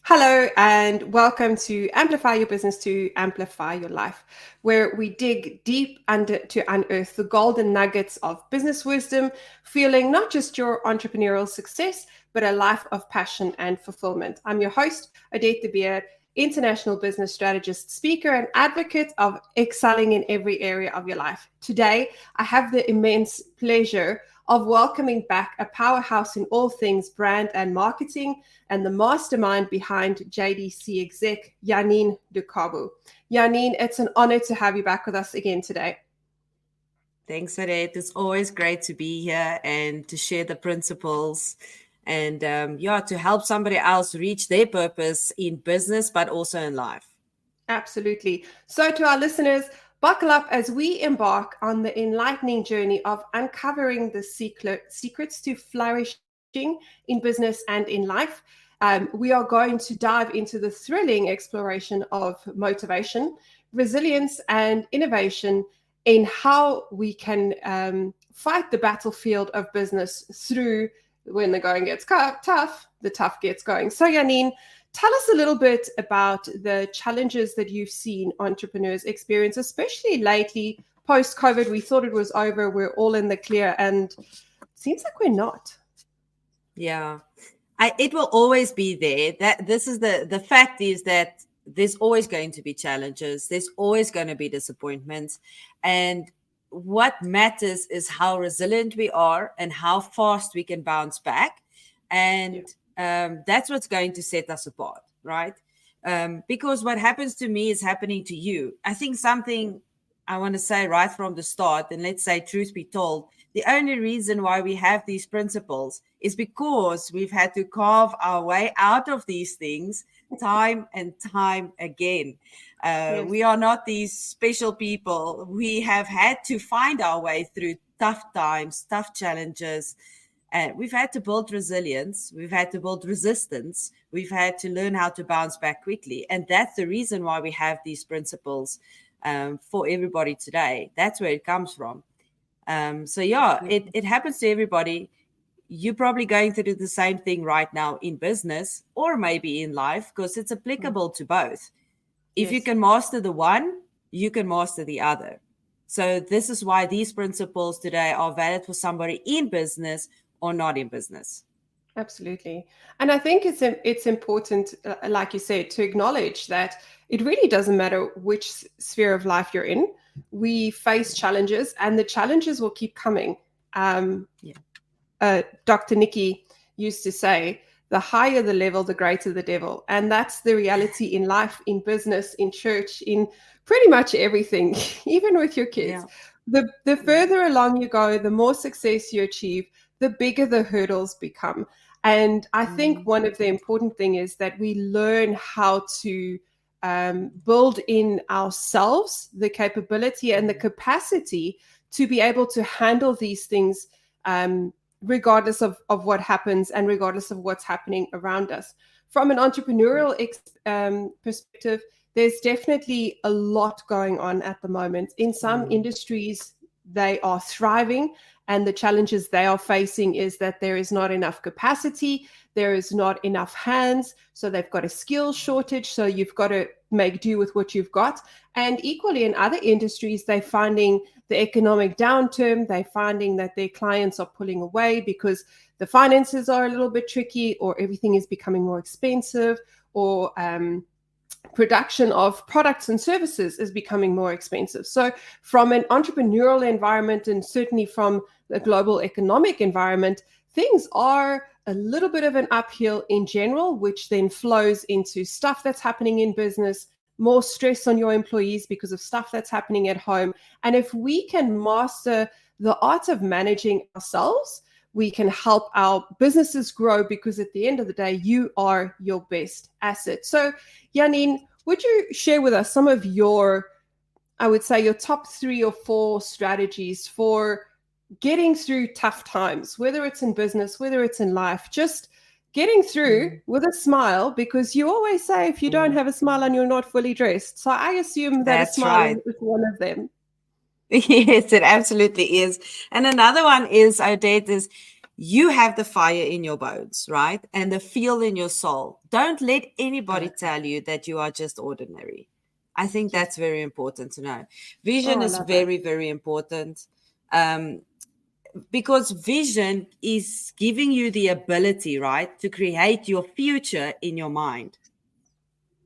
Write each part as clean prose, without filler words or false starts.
Hello, and welcome to Amplify Your Business to Amplify Your Life, where we dig deep under to unearth the golden nuggets of business wisdom, fueling not just your entrepreneurial success, but a life of passion and fulfillment. I'm your host, Odette de Beer, international business strategist, speaker, and advocate of excelling in every area of your life. Today, I have the immense pleasure of welcoming back a powerhouse in all things brand and marketing, and the mastermind behind JDC exec, Janine de Cabo. Janine, it's an honor to have you back with us again today. Thanks, Odette. It's always great to be here and to share the principles and to help somebody else reach their purpose in business, but also in life. Absolutely. So to our listeners, buckle up as we embark on the enlightening journey of uncovering the secrets to flourishing in business and in life. We are going to dive into the thrilling exploration of motivation, resilience, and innovation in how we can fight the battlefield of business through when the going gets tough, the tough gets going. So, Janine, tell us a little bit about the challenges that you've seen entrepreneurs experience, especially lately post-COVID. We thought it was over, we're all in the clear, and it seems like we're not. Yeah, it will always be there. That this is the fact is that there's always going to be challenges. There's always going to be disappointments, and what matters is how resilient we are and how fast we can bounce back, and that's what's going to set us apart, right? Because what happens to me is happening to you. I think something I want to say right from the start, and let's say truth be told, the only reason why we have these principles is because we've had to carve our way out of these things time and time again. Yes. We are not these special people. We have had to find our way through tough times, tough challenges. And we've had to build resilience. We've had to build resistance. We've had to learn how to bounce back quickly. And that's the reason why we have these principles for everybody today. That's where it comes from. It happens to everybody. You're probably going to do the same thing right now in business or maybe in life because it's applicable to both. If you can master the one, you can master the other. So this is why these principles today are valid for somebody in business or not in business. Absolutely. And I think it's important, like you said, to acknowledge that it really doesn't matter which sphere of life you're in. We face challenges and the challenges will keep coming. Dr. Nikki used to say, the higher the level, the greater the devil. And that's the reality in life, in business, in church, in pretty much everything, even with your kids. The further along you go, the more success you achieve, the bigger the hurdles become. And I think one of the important things is that we learn how to build in ourselves the capability and the capacity to be able to handle these things regardless of what happens and regardless of what's happening around us. From an entrepreneurial perspective, there's definitely a lot going on at the moment. In some industries, they are thriving, and the challenges they are facing is that there is not enough capacity, there is not enough hands, so they've got a skill shortage, so you've got to make do with what you've got. And equally in other industries, they're finding the economic downturn, they're finding that their clients are pulling away because the finances are a little bit tricky, or everything is becoming more expensive, or production of products and services is becoming more expensive. So from an entrepreneurial environment, and certainly from the global economic environment, things are a little bit of an uphill in general, which then flows into stuff that's happening in business, more stress on your employees because of stuff that's happening at home. And if we can master the art of managing ourselves, we can help our businesses grow, because at the end of the day, you are your best asset. So, Janine, would you share with us some of your, I would say, your top 3 or 4 strategies for getting through tough times, whether it's in business, whether it's in life, just getting through with a smile, because you always say if you don't have a smile on, you're not fully dressed. So I assume that a smile is one of them. Yes, it absolutely is. And another one is, Odette, is you have the fire in your bones, right? And the feel in your soul. Don't let anybody tell you that you are just ordinary. I think that's very important to know. Vision is very, very important, because vision is giving you the ability, right, to create your future in your mind.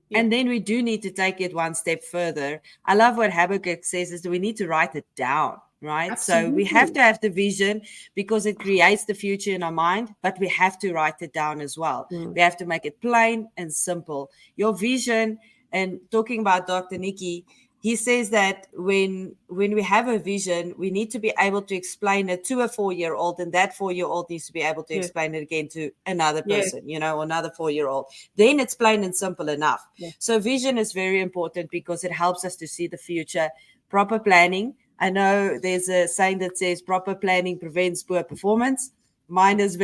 Yeah. And then we do need to take it one step further. I love what Habakkuk says is that we need to write it down, right? Absolutely. So we have to have the vision because it creates the future in our mind, but we have to write it down as well. We have to make it plain and simple. Your vision, and talking about Dr. Nikki, he says that when we have a vision, we need to be able to explain it to a 4-year-old, and that 4-year-old needs to be able to explain it again to another person, another 4-year-old. Then it's plain and simple enough. So vision is very important because it helps us to see the future. Proper planning. I know there's a saying that says proper planning prevents poor performance. Mine is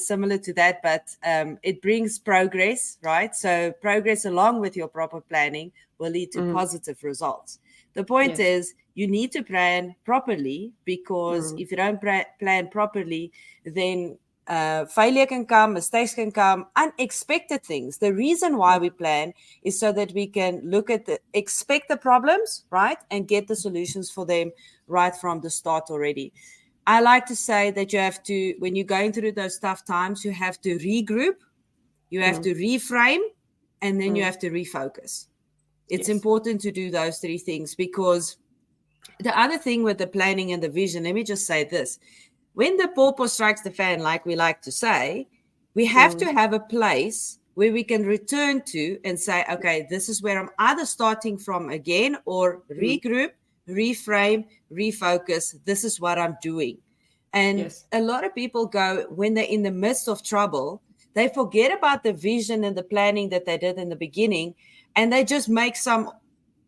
similar to that, but it brings progress, right? So progress along with your proper planning will lead to positive results. The point is you need to plan properly, because if you don't plan properly, then failure can come, mistakes can come, unexpected things. The reason why we plan is so that we can expect the problems, right, and get the solutions for them right from the start already. I like to say that you have to, when you're going through those tough times, you have to regroup, you have to reframe, and then you have to refocus. It's important to do those 3 things, because the other thing with the planning and the vision, let me just say this. When the pawpaw strikes the fan, like we like to say, we have to have a place where we can return to and say, okay, this is where I'm either starting from again, or regroup, reframe, refocus. This is what I'm doing. And a lot of people go, when they're in the midst of trouble, they forget about the vision and the planning that they did in the beginning, and they just make some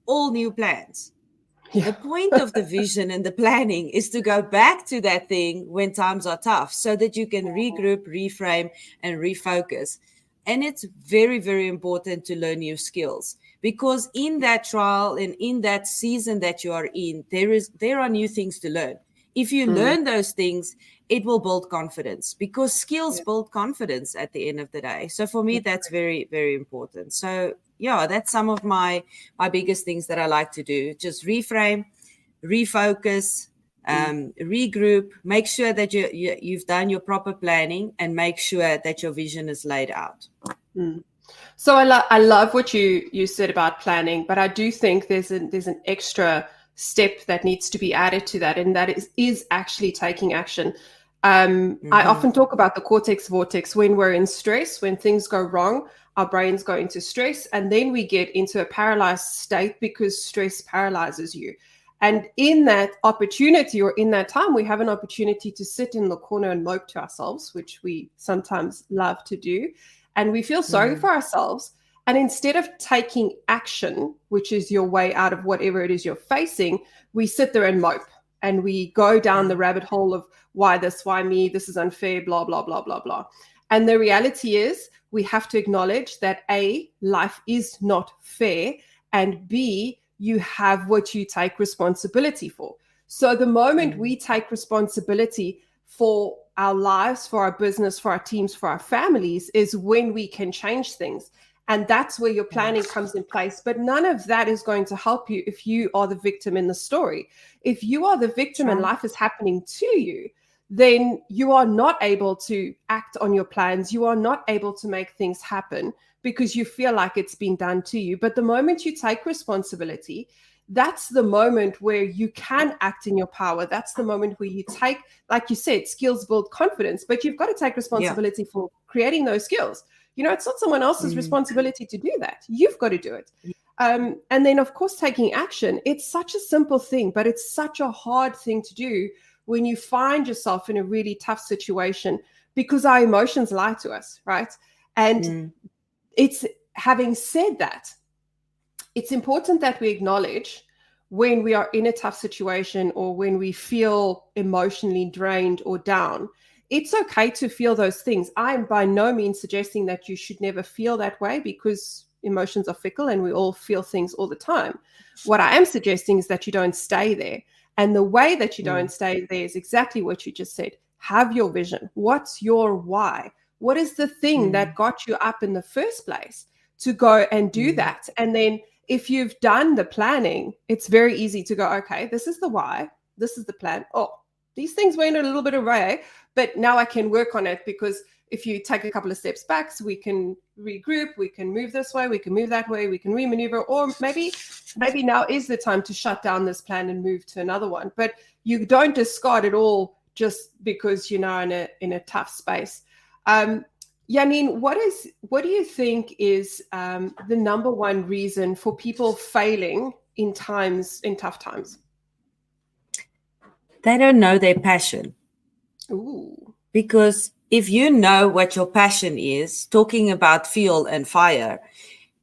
all new plans. The point of the vision and the planning is to go back to that thing when times are tough, so that you can regroup, reframe, and refocus. And it's very, very important to learn new skills, because in that trial and in that season that you are in, there are new things to learn. If you learn those things, it will build confidence, because skills build confidence at the end of the day. So for me, that's very, very important. So that's some of my biggest things that I like to do. Just reframe, refocus, regroup, make sure that you've done your proper planning, and make sure that your vision is laid out. So I love what you said about planning, but I do think there's an extra step that needs to be added to that, and that is actually taking action. I often talk about the cortex vortex. When we're in stress, when things go wrong, our brains go into stress, and then we get into a paralyzed state because stress paralyzes you. And in that opportunity, or in that time, we have an opportunity to sit in the corner and mope to ourselves, which we sometimes love to do. And we feel sorry for ourselves. And instead of taking action, which is your way out of whatever it is you're facing, we sit there and mope. And we go down the rabbit hole of why this, why me, this is unfair, blah, blah, blah, blah, blah. And the reality is, we have to acknowledge that A, life is not fair, and B, you have what you take responsibility for. So the moment we take responsibility for our lives, for our business, for our teams, for our families, is when we can change things. And that's where your planning comes in place. But none of that is going to help you if you are the victim in the story. If you are the victim and life is happening to you, then you are not able to act on your plans. You are not able to make things happen because you feel like it's been done to you. But the moment you take responsibility, that's the moment where you can act in your power. That's the moment where you take, like you said, skills build confidence, but you've got to take responsibility for creating those skills. It's not someone else's responsibility to do that. You've got to do it. And then, of course, taking action. It's such a simple thing, but it's such a hard thing to do when you find yourself in a really tough situation, because our emotions lie to us, right? And it's, having said that, it's important that we acknowledge when we are in a tough situation, or when we feel emotionally drained or down. It's okay to feel those things. I'm by no means suggesting that you should never feel that way, because emotions are fickle and we all feel things all the time. What I am suggesting is that you don't stay there. And the way that you don't stay there is exactly what you just said. have your vision. What's your why? What is the thing that got you up in the first place to go and do that? And then if you've done the planning, it's very easy to go, okay, this is the why, this is the plan. Oh, these things went a little bit awry, but now I can work on it, because if you take a couple of steps back, so we can regroup, we can move this way, we can move that way, we can remaneuver, or maybe now is the time to shut down this plan and move to another one. But you don't discard it all just because you're now in a tough space. Janine, what do you think is the number one reason for people failing in tough times? They don't know their passion. Ooh. Because if you know what your passion is, talking about fuel and fire,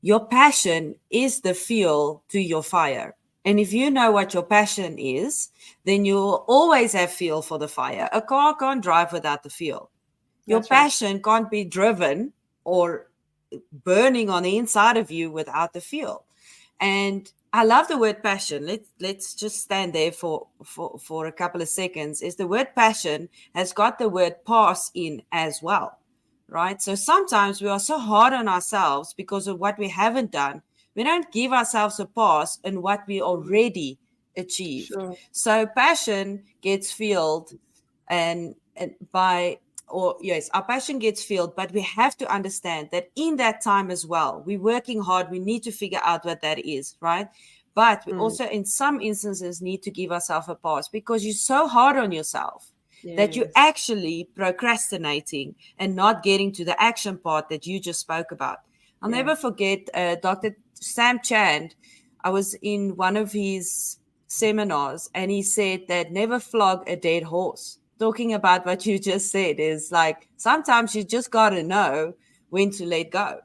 your passion is the fuel to your fire. And if you know what your passion is, then you'll always have fuel for the fire. A car can't drive without the fuel. Your passion can't be driven or burning on the inside of you without the fuel. And I love the word passion. Let's just stand there for a couple of seconds. Is the word passion has got the word pass in as well, right? So sometimes we are so hard on ourselves because of what we haven't done. We don't give ourselves a pass in what we already achieved. Sure. So passion gets fueled our passion gets fueled, but we have to understand that in that time as well, we're working hard. We need to figure out what that is, right? But we also, in some instances, need to give ourselves a pause, because you're so hard on yourself that you're actually procrastinating and not getting to the action part that you just spoke about. I'll never forget Dr. Sam Chand. I was in one of his seminars, and he said that never flog a dead horse. Talking about what you just said is like, sometimes you just got to know when to let go.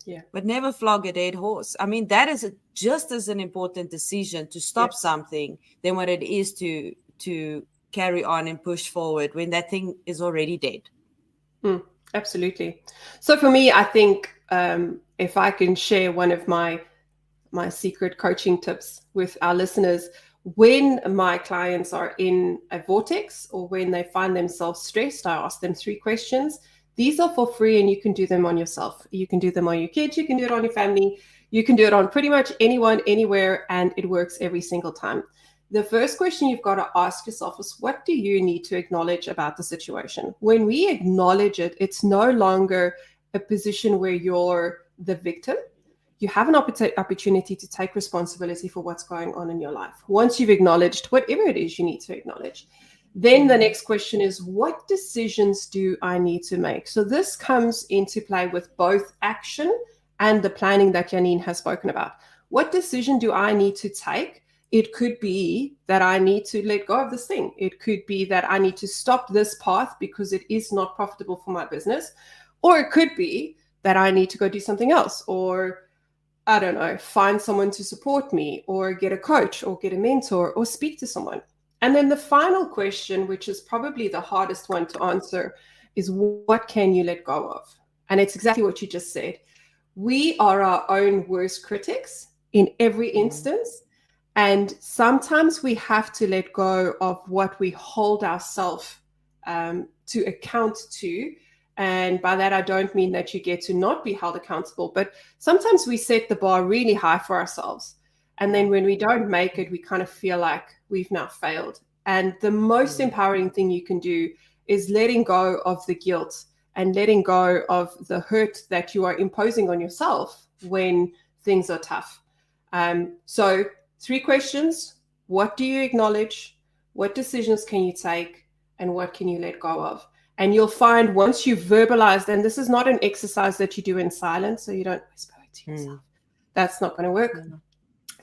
Yeah. But never flog a dead horse. I mean, that is just as an important decision to stop something than what it is to carry on and push forward when that thing is already dead. Absolutely. So for me, I think if I can share one of my secret coaching tips with our listeners, when my clients are in a vortex or when they find themselves stressed, I ask them 3 questions. These are for free, and you can do them on yourself. You can do them on your kids. You can do it on your family. You can do it on pretty much anyone, anywhere, and it works every single time. The first question you've got to ask yourself is, what do you need to acknowledge about the situation? When we acknowledge it, it's no longer a position where you're the victim. You have an opportunity to take responsibility for what's going on in your life. Once you've acknowledged whatever it is you need to acknowledge, then the next question is, what decisions do I need to make? So this comes into play with both action and the planning that Janine has spoken about. What decision do I need to take? It could be that I need to let go of this thing. It could be that I need to stop this path because it is not profitable for my business. Or it could be that I need to go do something else, or I don't know, find someone to support me, or get a coach, or get a mentor, or speak to someone. And then the final question, which is probably the hardest one to answer, is what can you let go of? And it's exactly what you just said. We are our own worst critics in every instance. And sometimes we have to let go of what we hold ourselves to account to. And by that, I don't mean that you get to not be held accountable, but sometimes we set the bar really high for ourselves. And then when we don't make it, we kind of feel like we've now failed. And the most empowering thing you can do is letting go of the guilt and letting go of the hurt that you are imposing on yourself when things are tough. So 3 questions. What do you acknowledge? What decisions can you take? And what can you let go of? And you'll find once you've verbalized, and this is not an exercise that you do in silence, so you don't whisper it to yourself. That's not going to work.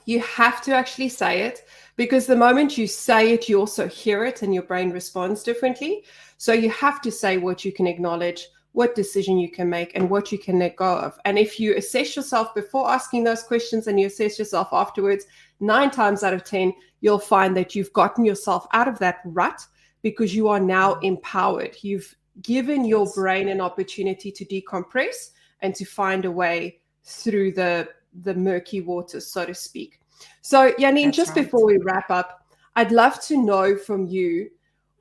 You have to actually say it, because the moment you say it, you also hear it and your brain responds differently. So you have to say what you can acknowledge, what decision you can make, and what you can let go of. And if you assess yourself before asking those questions and you assess yourself afterwards, 9 times out of 10, you'll find that you've gotten yourself out of that rut, because you are now empowered. You've given your brain an opportunity to decompress and to find a way through the murky waters, so to speak. So, Janine, before we wrap up, I'd love to know from you,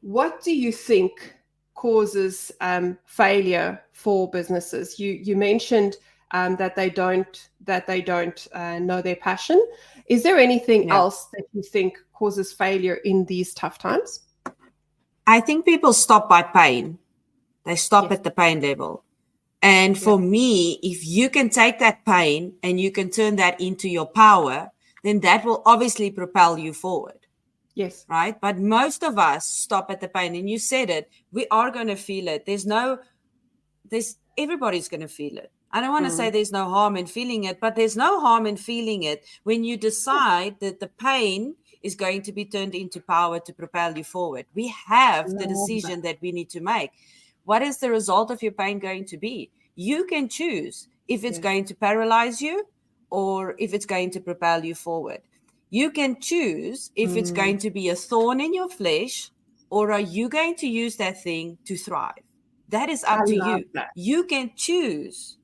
what do you think causes failure for businesses? You mentioned that they don't know their passion. Is there anything else that you think causes failure in these tough times? I think people stop by pain. They stop at the pain level. And for me, if you can take that pain and you can turn that into your power, then that will obviously propel you forward. Yes. Right? But most of us stop at the pain. And you said it, we are going to feel it. Everybody's going to feel it. I don't want to say there's no harm in feeling it, but there's no harm in feeling it when you decide that the pain is going to be turned into power to propel you forward. We have the decision that we need to make. What is the result of your pain going to be? You can choose if it's going to paralyze you or if it's going to propel you forward. You can choose if it's going to be a thorn in your flesh, or are you going to use that thing to thrive? That is up to you. You can choose.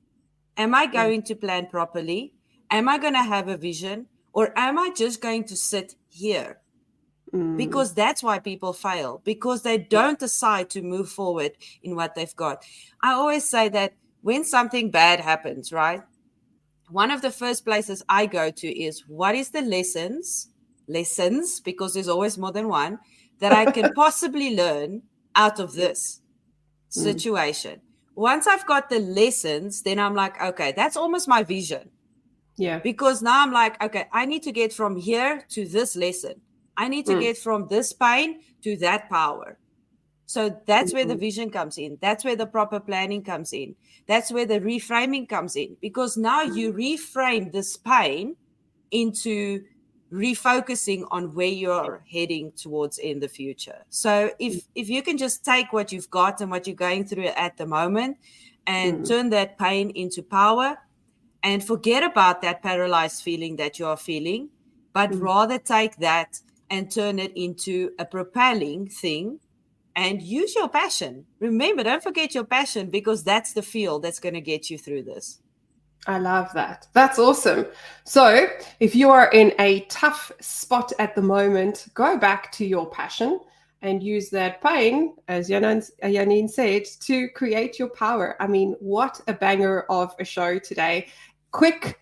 Am I going to plan properly? Am I going to have a vision? Or am I just going to sit here? Because that's why people fail, because they don't decide to move forward in what they've got. I always say that when something bad happens, right? One of the first places I go to is, what is the lessons, because there's always more than one, that I can possibly learn out of this situation. Once I've got the lessons, then I'm like, okay, that's almost my vision. Yeah. Because now I'm like, okay, I need to get from here to this lesson. I need to get from this pain to that power. So that's where the vision comes in. That's where the proper planning comes in. That's where the reframing comes in. Because now you reframe this pain into refocusing on where you're heading towards in the future. So if you can just take what you've got and what you're going through at the moment and turn that pain into power and forget about that paralyzed feeling that you are feeling, but rather take that and turn it into a propelling thing and use your passion. Remember, don't forget your passion, because that's the fuel that's going to get you through this. I love that. That's awesome. So if you are in a tough spot at the moment, go back to your passion and use that pain, as Janine said, to create your power. I mean, what a banger of a show today. Quick,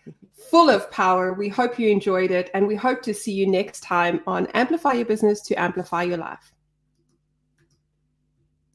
full of power. We hope you enjoyed it, and we hope to see you next time on Amplify Your Business to Amplify Your Life.